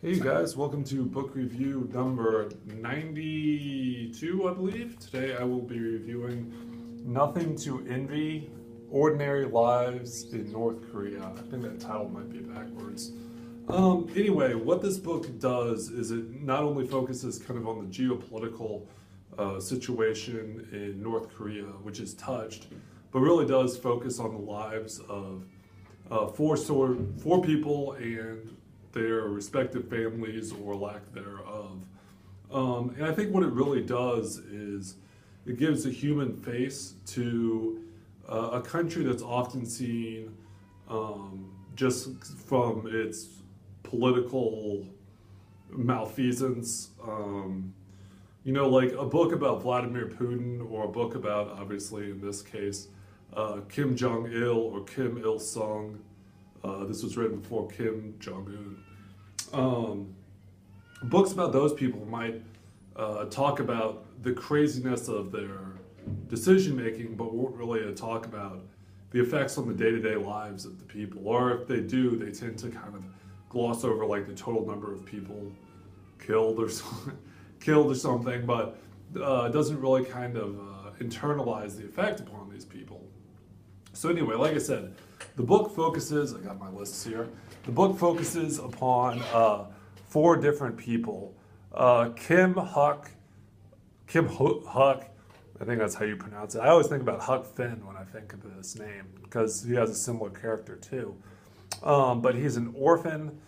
Hey guys, welcome to book review number 92, I believe. Today I will be reviewing Nothing to Envy, Ordinary Lives in North Korea. I think that title might be backwards. Anyway, what this book does is it not only focuses kind of on the geopolitical situation in North Korea, which is touched, but really does focus on the lives of four people and their respective families or lack thereof. And I think what it really does is it gives a human face to a country that's often seen just from its political malfeasance. Like a book about Vladimir Putin or a book about, obviously in this case, Kim Jong-Il or Kim Il-sung. This was written before Kim Jong-Un. Books about those people might talk about the craziness of their decision making, but won't really talk about the effects on the day-to-day lives of the people. Or if they do, they tend to kind of gloss over like the total number of people killed or something, but doesn't really kind of internalize the effect upon these people. So anyway, like I said, the book focuses, I got my lists here, the book focuses upon four different people. Kim Huck, I think that's how you pronounce it. I always think about Huck Finn when I think of this name because he has a similar character too. But he's an orphan,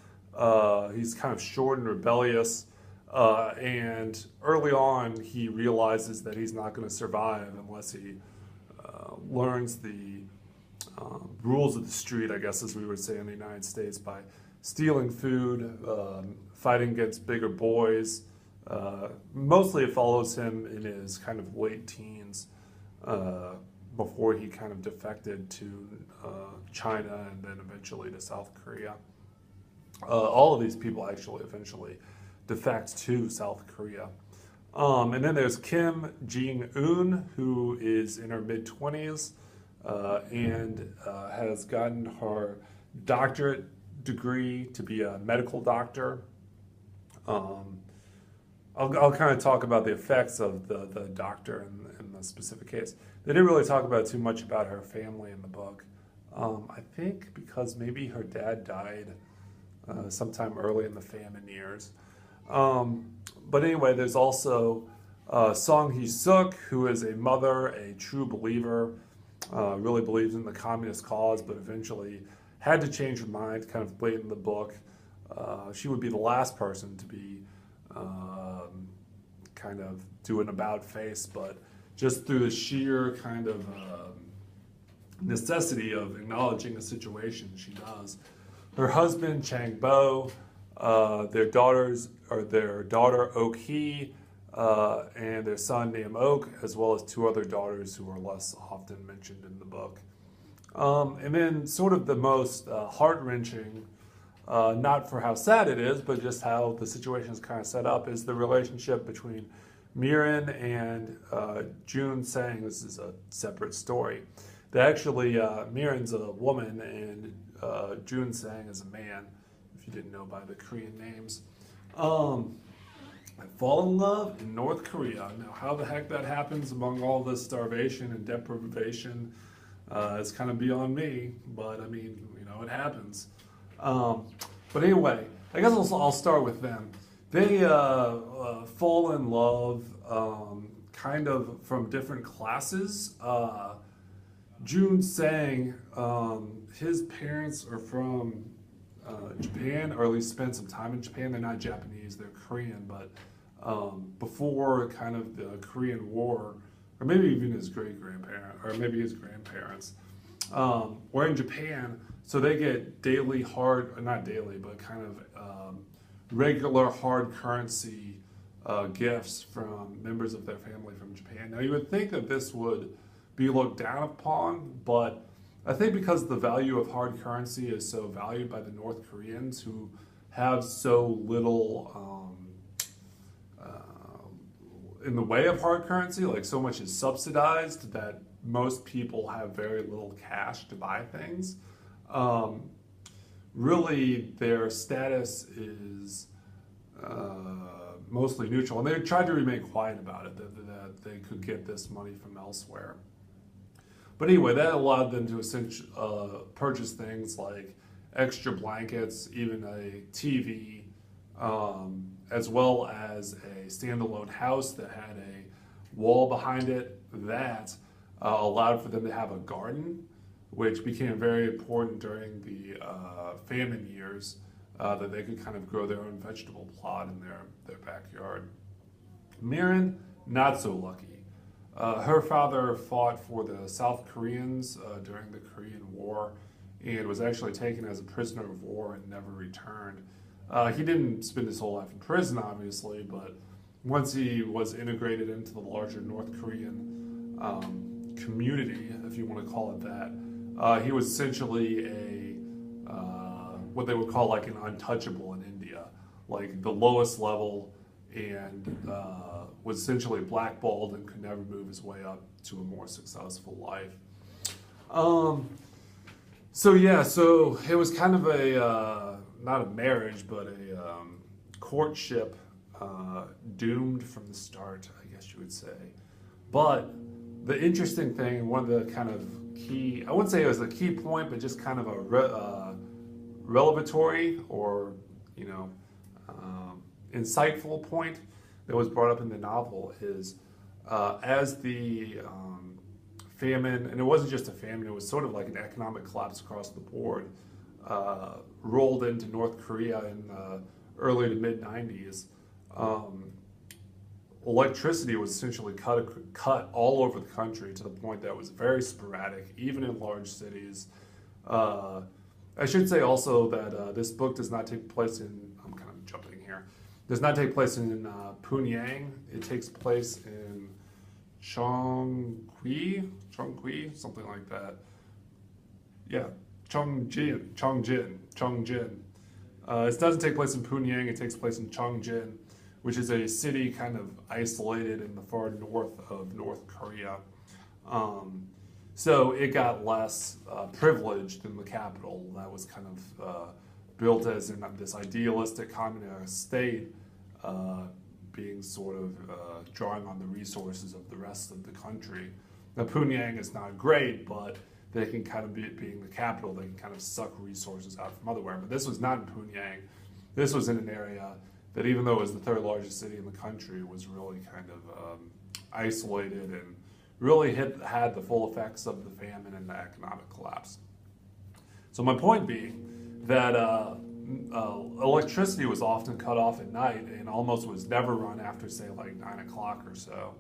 he's kind of short and rebellious, and early on he realizes that he's not going to survive unless he learns the rules of the street, I guess, as we would say in the United States, by stealing food, fighting against bigger boys. Mostly it follows him in his kind of late teens before he kind of defected to China and then eventually to South Korea. All of these people actually eventually defect to South Korea. And then there's Kim Jong-Un, who is in her mid-20s, and has gotten her doctorate degree to be a medical doctor. I'll kind of talk about the effects of the doctor in the specific case. They didn't really talk about too much about her family in the book. I think because maybe her dad died sometime early in the famine years. But anyway, there's also Song Hee-suk, who is a mother, a true believer, really believes in the communist cause, but eventually had to change her mind kind of late in the book. She would be the last person to be kind of do an about face, but just through the sheer kind of necessity of acknowledging a situation, she does. Her husband, Chang Bo, their daughter Ok Hee, and their son Nam Ok, as well as two other daughters who are less often mentioned in the book. And then sort of the most heart-wrenching, not for how sad it is, but just how the situation is kind of set up, is the relationship between Mirin and Jun Sang. This is a separate story. They actually, Mirin's a woman and Jun Sang is a man, if you didn't know by the Korean names. I fall in love in North Korea. Now, how the heck that happens among all this starvation and deprivation is kind of beyond me, but I mean, it happens. But anyway, I guess I'll start with them. They fall in love kind of from different classes. Jun Sang, his parents are from Japan, or at least spent some time in Japan. They're not Japanese, they're Korean, but before kind of the Korean War, or maybe even his great-grandparent, or maybe his grandparents, were in Japan, so they get daily not daily, but kind of regular hard currency gifts from members of their family from Japan. Now, you would think that this would be looked down upon, but I think because the value of hard currency is so valued by the North Koreans, who have so little in the way of hard currency, like so much is subsidized that most people have very little cash to buy things. Really, their status is mostly neutral, and they tried to remain quiet about it, that they could get this money from elsewhere. But anyway, that allowed them to essentially purchase things like extra blankets, even a TV, as well as a standalone house that had a wall behind it that allowed for them to have a garden, which became very important during the famine years, that they could kind of grow their own vegetable plot in their backyard. Mirren, not so lucky. Her father fought for the South Koreans during the Korean War and was actually taken as a prisoner of war and never returned. He didn't spend his whole life in prison, obviously, but once he was integrated into the larger North Korean community, if you want to call it that, he was essentially what they would call like an untouchable in India, like the lowest level, and was essentially blackballed and could never move his way up to a more successful life. So it was kind of a, not a marriage, but a courtship doomed from the start, I guess you would say. But the interesting thing, and one of the kind of key, I wouldn't say it was a key point, but just kind of a revelatory or, insightful point that was brought up in the novel is as the famine, and it wasn't just a famine, it was sort of like an economic collapse across the board, rolled into North Korea in the early to mid 90s. Electricity was essentially cut all over the country to the point that it was very sporadic, even in large cities. I should say also that this book does not take place in, I'm kind of jumping here, does not take place in Pyongyang. It takes place in Chongqing, something like that. Yeah, Chongjin. It doesn't take place in Pyongyang, it takes place in Chongjin, which is a city kind of isolated in the far north of North Korea. So it got less privileged than the capital that was kind of built as in this idealistic communist state, being sort of drawing on the resources of the rest of the country. Now Pyongyang is not great, but they can kind of being the capital, they can kind of suck resources out from otherwhere. But this was not in Pyongyang. This was in an area that, even though it was the third largest city in the country, was really kind of isolated and really had the full effects of the famine and the economic collapse. So my point being that electricity was often cut off at night and almost was never run after, say, like 9 o'clock or so.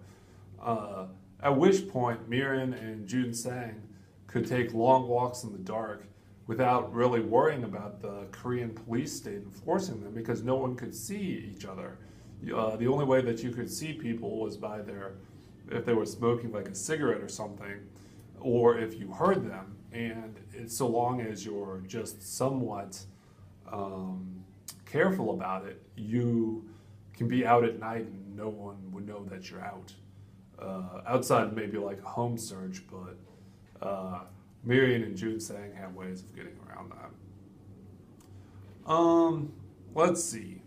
At which point, Mirren and Jun Sang could take long walks in the dark without really worrying about the Korean police state enforcing them, because no one could see each other. The only way that you could see people was by if they were smoking like a cigarette or something, or if you heard them. And it's so long as you're just somewhat careful about it, you can be out at night and no one would know that you're out. Outside maybe like a home search, but Marion and Jun Sang have ways of getting around that. Let's see.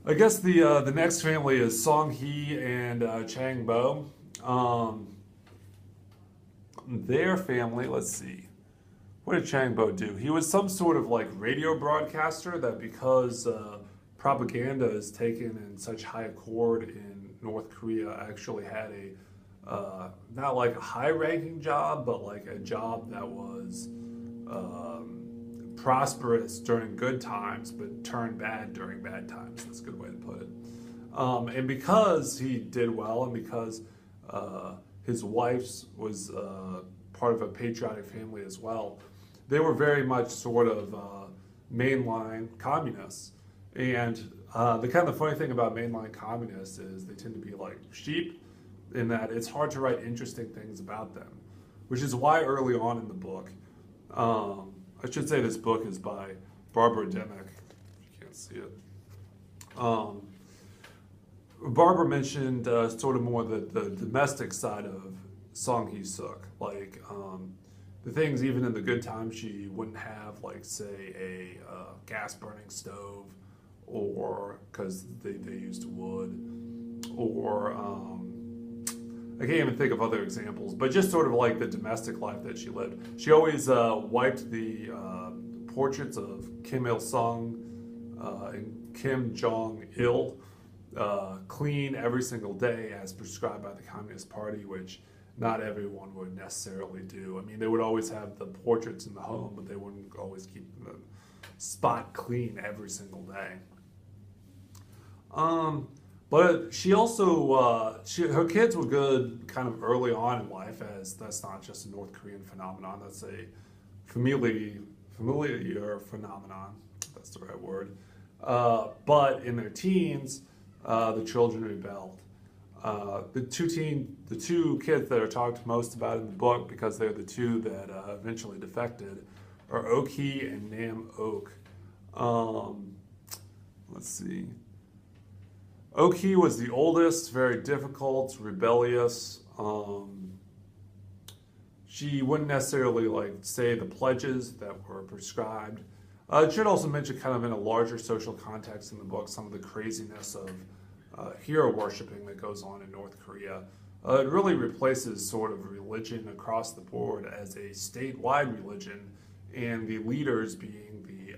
I guess the next family is Song-Hee and Chang Bo. Their family, let's see. What did Chang Bo do? He was some sort of like radio broadcaster that, because propaganda is taken in such high accord in North Korea, actually had a, not like a high-ranking job, but like a job that was prosperous during good times, but turned bad during bad times. That's a good way to put it. And because he did well, and because his wife was part of a patriotic family as well, they were very much sort of mainline communists. And the kind of funny thing about mainline communists is they tend to be like sheep, in that it's hard to write interesting things about them, which is why early on in the book, I should say this book is by Barbara Demick, if you can't see it. Barbara mentioned sort of more the domestic side of Song-Hee Suk, like the things even in the good times she wouldn't have, like say a gas burning stove, or because they used wood, or I can't even think of other examples, but just sort of like the domestic life that she lived. She always wiped the portraits of Kim Il-sung and Kim Jong-Il clean every single day as prescribed by the Communist Party, which not everyone would necessarily do. I mean, they would always have the portraits in the home, but they wouldn't always keep the spot clean every single day. But she also, her kids were good kind of early on in life, as that's not just a North Korean phenomenon, that's a familiar phenomenon, if that's the right word. But in their teens, the children rebelled. The two kids that are talked most about in the book, because they're the two that eventually defected, are Ok and Nam-ok. Let's see. Ok was the oldest, very difficult, rebellious. She wouldn't necessarily say the pledges that were prescribed. It should also mention, kind of in a larger social context in the book, some of the craziness of hero worshiping that goes on in North Korea. It really replaces sort of religion across the board as a statewide religion, and the leaders being the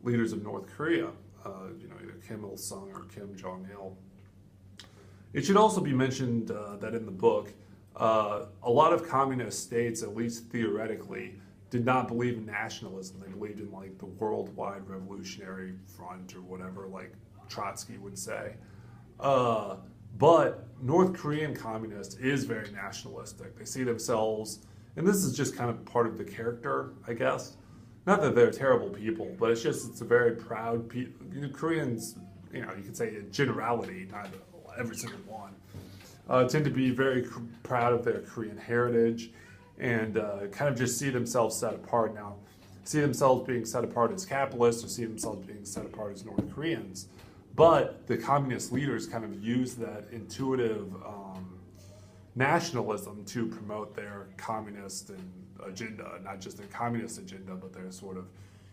leaders of North Korea, either Kim Il-sung or Kim Jong-Il. It should also be mentioned that in the book, a lot of communist states, at least theoretically, did not believe in nationalism. They believed in the worldwide revolutionary front, or whatever, Trotsky would say. But North Korean communists is very nationalistic. They see themselves, and this is just kind of part of the character, I guess. Not that they're terrible people, but it's a very proud people. Koreans, you could say in generality, not every single one, tend to be very proud of their Korean heritage, and kind of just see themselves set apart. Now, see themselves being set apart as capitalists, or see themselves being set apart as North Koreans. But the communist leaders kind of use that intuitive nationalism to promote their communist agenda, not just their communist agenda, but their sort of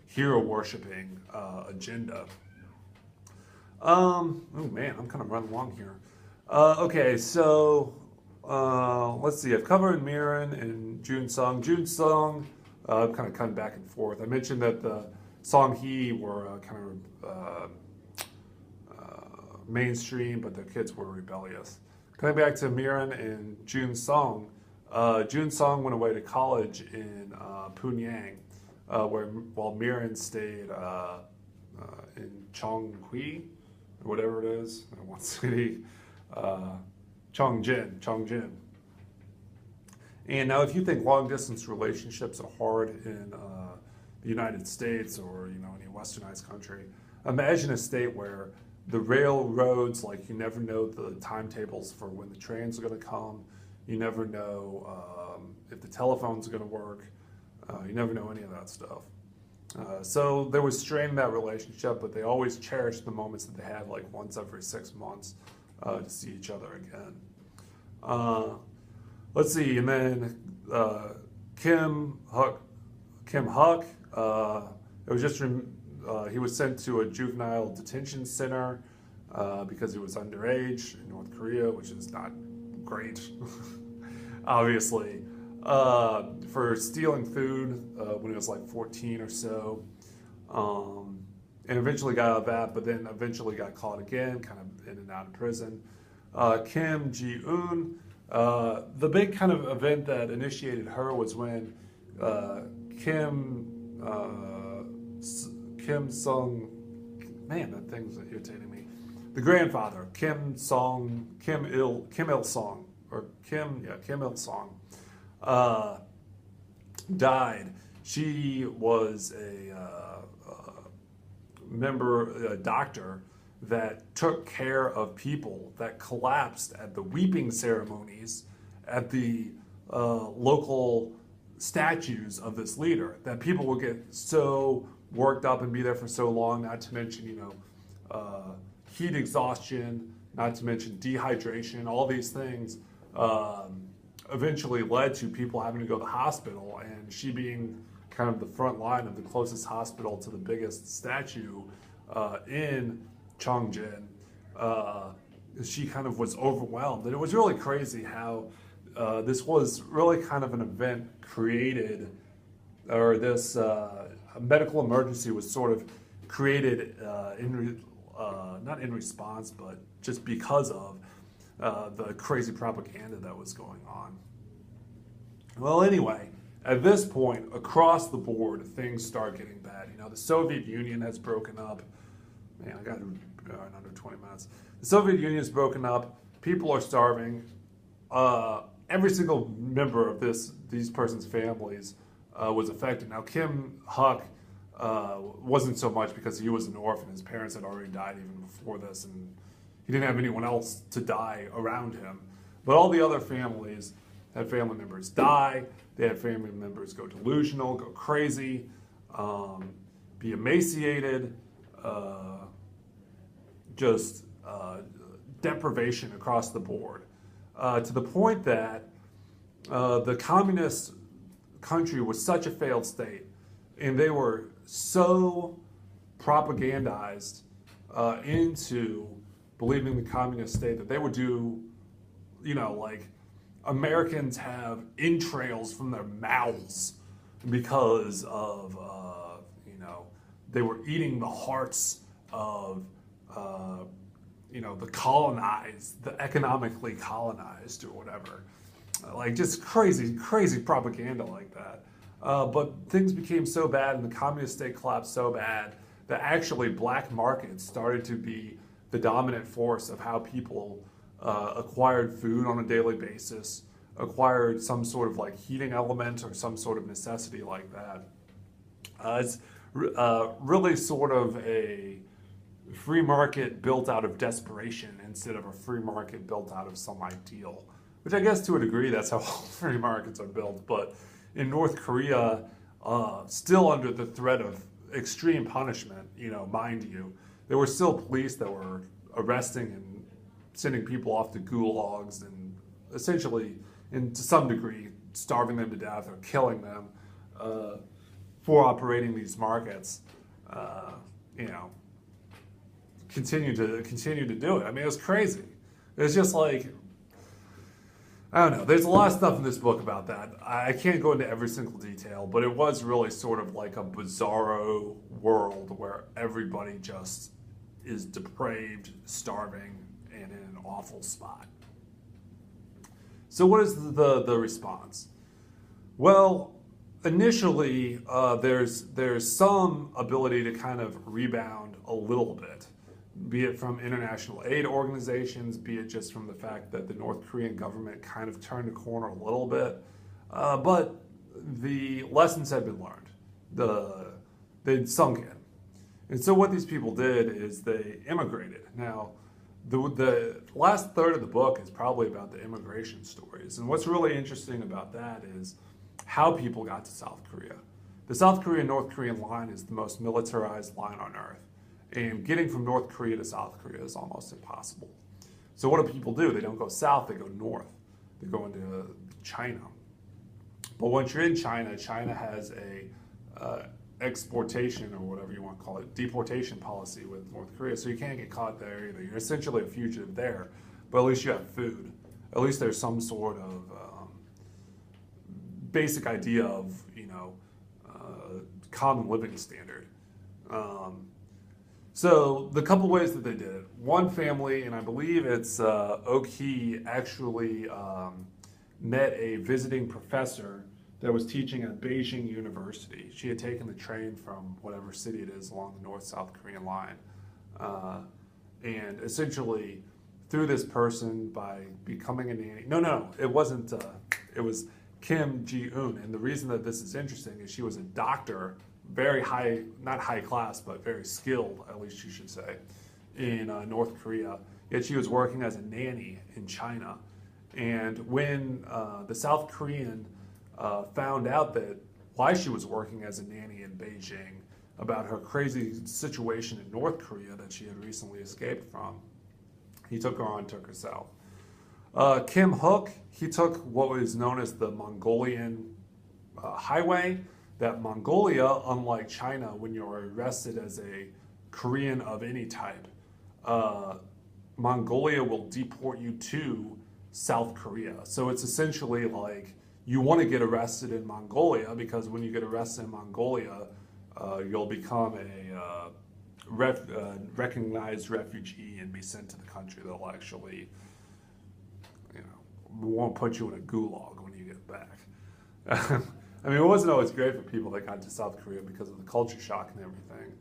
hero-worshipping agenda. Oh man, I'm kind of running along here. Okay, so let's see. I've covered Miran and Jun-sung. Jun-sung, I'm kind of cutting back and forth. I mentioned that the Song-hee were kind of mainstream, but their kids were rebellious. Coming back to Miran and Jun-sung, Jun-sung went away to college in Pyongyang, while Miran stayed in Chonghui, or whatever it is, in one city, Chongjin. And now, if you think long-distance relationships are hard in the United States, or any westernized country, imagine a state where the railroads, you never know the timetables for when the trains are going to come. You never know if the telephone's going to work. You never know any of that stuff. So there was strain in that relationship, but they always cherished the moments that they had, once every 6 months, to see each other again. Let's see, and then Kim Huck. It was just he was sent to a juvenile detention center because he was underage in North Korea, which is not great, obviously, for stealing food when he was 14 or so, and eventually got out of that, but then eventually got caught again, kind of in and out of prison. Kim Ji-un, the big kind of event that initiated her was when Kim Sung, man, that thing's irritating me. The grandfather, Kim Il-sung, died. She was a doctor that took care of people that collapsed at the weeping ceremonies at the local statues of this leader, that people would get so worked up and be there for so long, not to mention, heat exhaustion, not to mention dehydration, all these things eventually led to people having to go to the hospital, and she being kind of the front line of the closest hospital to the biggest statue, in Chongjin, she kind of was overwhelmed. And it was really crazy how this was really kind of an event created, or this medical emergency was sort of created not in response, but just because of the crazy propaganda that was going on. Well, anyway, at this point, across the board, things start getting bad. The Soviet Union has broken up. Man, I got in under 20 minutes. The Soviet Union has broken up. People are starving. Every single member of these persons' families was affected. Now, Kim Huck wasn't so much because he was an orphan. His parents had already died even before this, and he didn't have anyone else to die around him. But all the other families had family members die. They had family members go delusional, go crazy, be emaciated, just deprivation across the board, to the point that the communist country was such a failed state, and they were so propagandized into believing the communist state that they would do, like Americans have entrails from their mouths because of, they were eating the hearts of, the colonized, the economically colonized or whatever. Like just crazy, crazy propaganda like that. But things became so bad and the communist state collapsed so bad that actually black markets started to be the dominant force of how people acquired food on a daily basis, acquired some sort of like heating element or some sort of necessity like that. It's really sort of a free market built out of desperation instead of a free market built out of some ideal, which I guess to a degree that's how all free markets are built. But in North Korea, still under the threat of extreme punishment, mind you, there were still police that were arresting and sending people off to gulags and essentially, and to some degree, starving them to death or killing them for operating these markets. Continue to do it. I mean, it was crazy. It's just like, I don't know. There's a lot of stuff in this book about that. I can't go into every single detail, but it was really sort of like a bizarro world where everybody just is depraved, starving, and in an awful spot. So what is the response? Well, initially, there's some ability to kind of rebound a little bit, be it from international aid organizations, be it just from the fact that the North Korean government kind of turned a corner a little bit. But the lessons had been learned. They'd sunk in. And so what these people did is they immigrated. Now, the last third of the book is probably about the immigration stories. And what's really interesting about that is how people got to South Korea. The South Korean-North Korean line is the most militarized line on Earth. And getting from North Korea to South Korea is almost impossible. So what do people do? They don't go south, they go north. They go into China. But once you're in China, China has a exportation, or whatever you want to call it, deportation policy with North Korea. So you can't get caught there either. You're essentially a fugitive there, but at least you have food. At least there's some sort of basic idea of, common living standard. So the couple ways that they did it. One family, and I believe it's Ok, actually met a visiting professor that was teaching at Beijing University. She had taken the train from whatever city it is along the North-South Korean line. And essentially, through this person, by becoming a nanny. No, it wasn't. It was Kim Ji-un. And the reason that this is interesting is she was a doctor, very high, not high class, but very skilled, at least you should say, in North Korea. Yet she was working as a nanny in China. And when the South Korean found out that why she was working as a nanny in Beijing, about her crazy situation in North Korea that she had recently escaped from, he took her on, took her south. Kim Hook, he took what was known as the Mongolian highway. That Mongolia, unlike China, when you're arrested as a Korean of any type, Mongolia will deport you to South Korea. So it's essentially like you want to get arrested in Mongolia, because when you get arrested in Mongolia, you'll become a recognized refugee and be sent to the country. They'll actually, won't put you in a gulag when you get back. I mean, it wasn't always great for people that got to South Korea because of the culture shock and everything.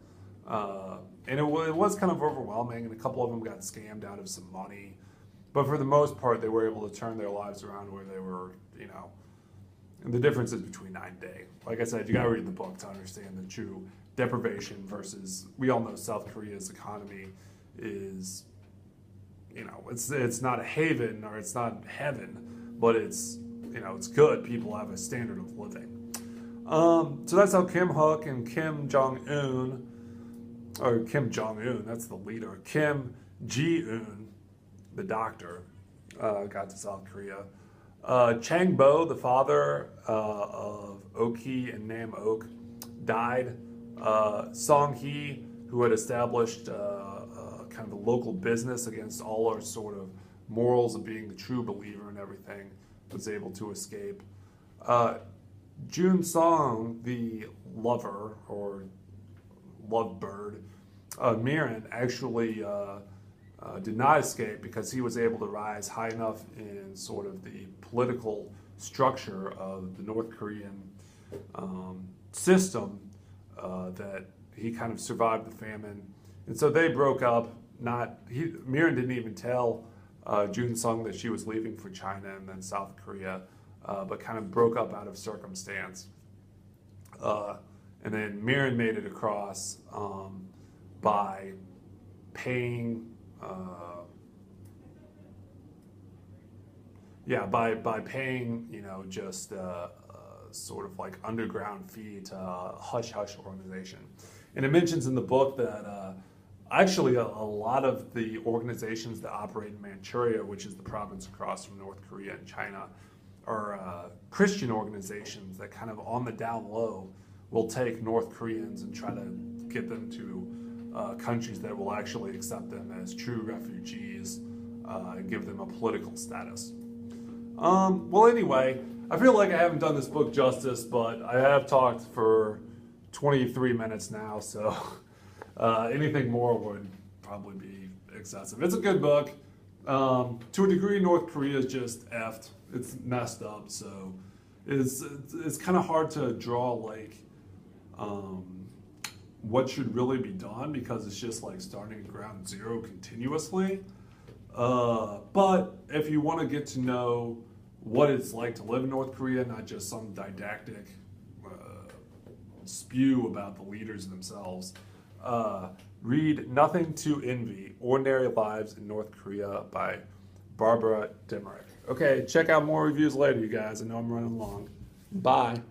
And it was kind of overwhelming, and a couple of them got scammed out of some money. But for the most part, they were able to turn their lives around where they were, and the difference is between night and day. Like I said, you gotta read the book to understand the true deprivation versus, we all know South Korea's economy is, it's not a haven or it's not heaven, but it's, it's good. People have a standard of living. So that's how Kim Hook and Kim Jong-Un, or Kim Jong-Un, that's the leader, Kim Ji-un, the doctor, got to South Korea. Chang Bo, the father of Ok and Nam Ok, died. Song Hee, who had established kind of a local business against all our sort of morals of being the true believer and everything, was able to escape. Jun Song, the lover or lovebird, Miran, actually did not escape because he was able to rise high enough in sort of the political structure of the North Korean system that he kind of survived the famine. And so they broke up. Miran didn't even tell Jun Sung that she was leaving for China and then South Korea, but kind of broke up out of circumstance. And then Miran made it across by paying, by paying, just sort of like underground fee to a hush-hush organization. And it mentions in the book that actually a lot of the organizations that operate in Manchuria, which is the province across from North Korea and China, are Christian organizations that kind of on the down low will take North Koreans and try to get them to countries that will actually accept them as true refugees and give them a political status. Well, anyway, I feel like I haven't done this book justice, but I have talked for 23 minutes now, so anything more would probably be excessive. It's a good book. To a degree, North Korea is just effed. It's messed up, so it's kind of hard to draw like what should really be done, because it's just like starting at ground zero continuously. But if you want to get to know what it's like to live in North Korea, not just some didactic spew about the leaders themselves, read Nothing to Envy, Ordinary Lives in North Korea by Barbara Demick. Okay, check out more reviews later, you guys. I know I'm running long. Bye.